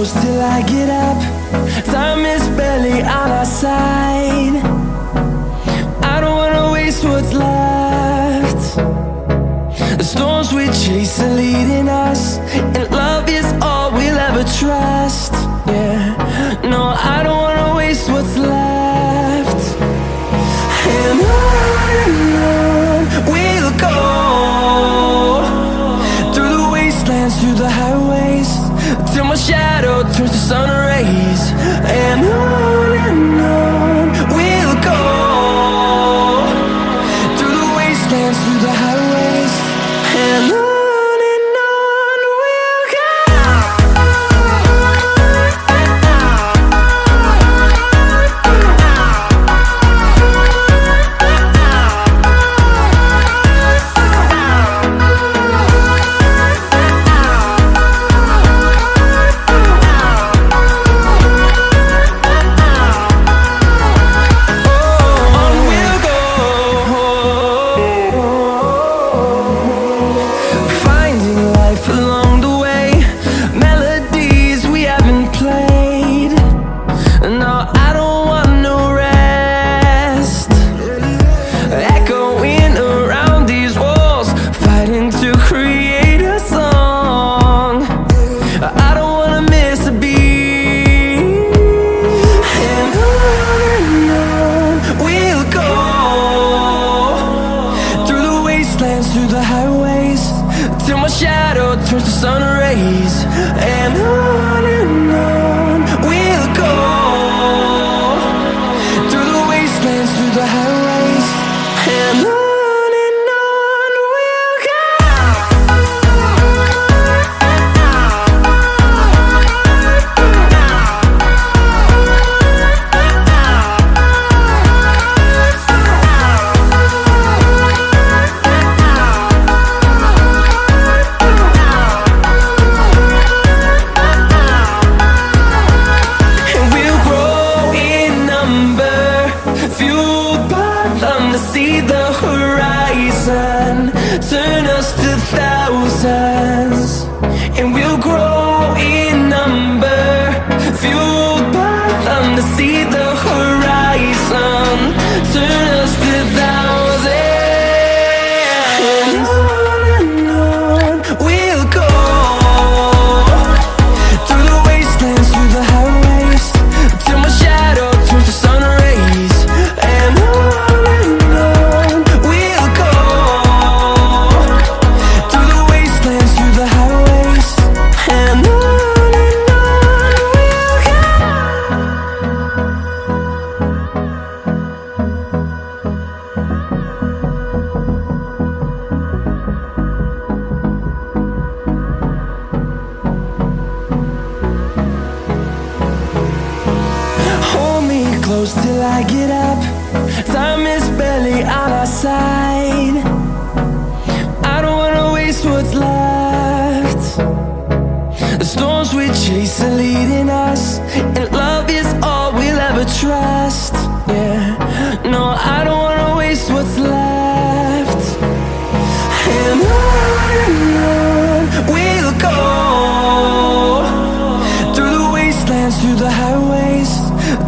close till I get up. Time is barely on our side. I don't wanna waste what's left. The storms we chase are leading us, and love is all we'll ever trust. Yeah, no, I don't wanna waste what's left. And on we'll go, through the wastelands, through the highways, till my shadow turns to sun rays. And on we'll go, through the wastelands, through the highways, and on we'll go. Through the highways, till my shadow turns to sun rays. And on we'll go, through the wastelands, through the highways, and on we'll go. See the horizon, turn us to thousands, and we'll grow in number, fueled by them to see the horizon, turn us to thousands, and on we'll go, through the wastelands, through the highways, till my shadow turns to sun rays. And close till I get up. Time is barely on our side. I don't wanna waste what's left. The storms we chase are leading us, and love is all we'll ever trust. Yeah, no, I don't wanna waste what's left. And on we'll go, through the wastelands, through the highways,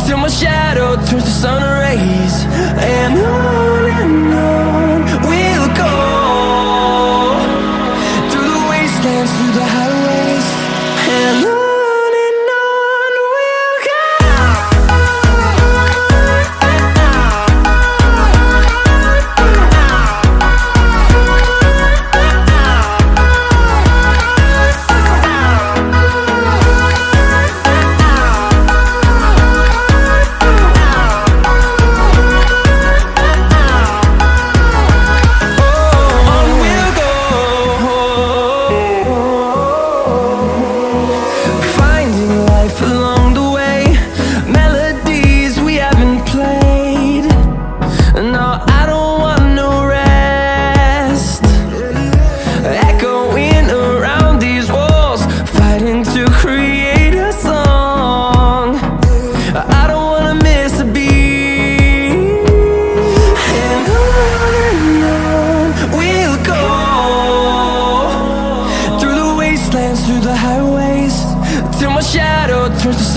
till my shadow turns to sun rays. And on we'll go, through the wastelands, through the highways, and on we'll go.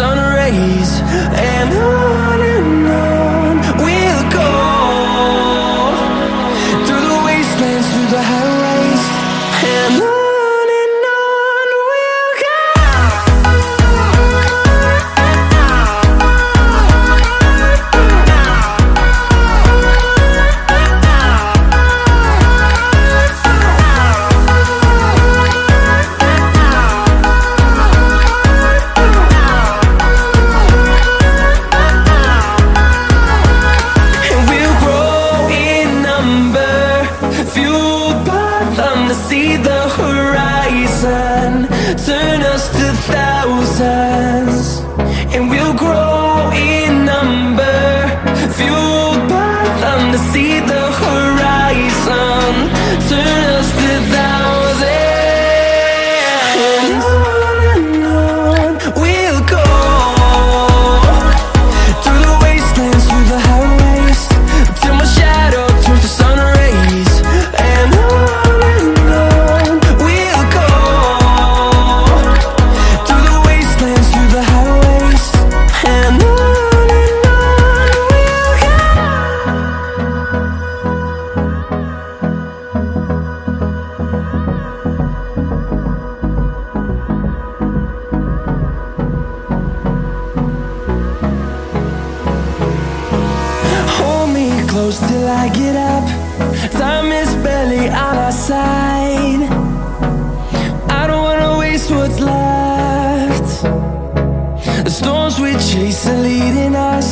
sun rays, and on we'll go, through the wastelands, through the highways, and on we'll go. See the horizon, turn us to thousands, and we'll grow in number, fueled by them to see the horizon, turn us to thousands, and on we'll go, through the wastelands, through the highways, till my shadow turns to sun rays, and on close till I get up. Time is barely on our side. I don't wanna waste what's left. The storms we chase are leading us.